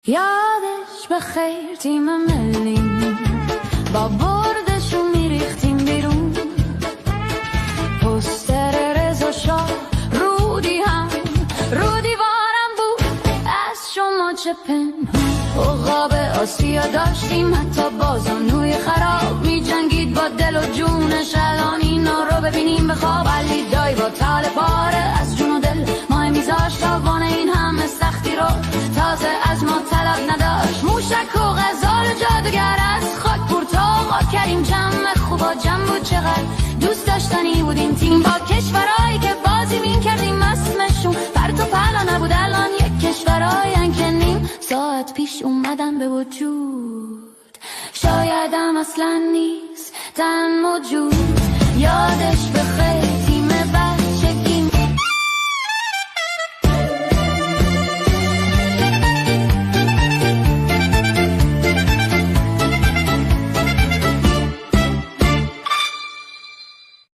یادش بخیر تیم ملی با بردشون میریختیم بیرون، پستر رضا شاه رودی هم رو دیوارم بود. از شما چه پنهون عقاب آسیا داشتیم، حتی بازانوی خراب می جنگید با دل و جونش. الان اینا رو ببینیم به خواب، علی دایی با تال پاره از جون و دل ماه میذاش تاوان این همه سختی رو تازه از ما طلب نداشت. موشک و غزال جادوگر از خاک پورتا ما کریم، جمع خوبا جمع بود، چقدر دوست داشتنی بود این تیم. با کشورهایی که بازی می کردیم اسمشون پرت و پلا نبود، الان یک کشورهایی که نیم ساعت پیش اومدن به وجود. شایدم اصلا نیست تن موجود. یادش بخیر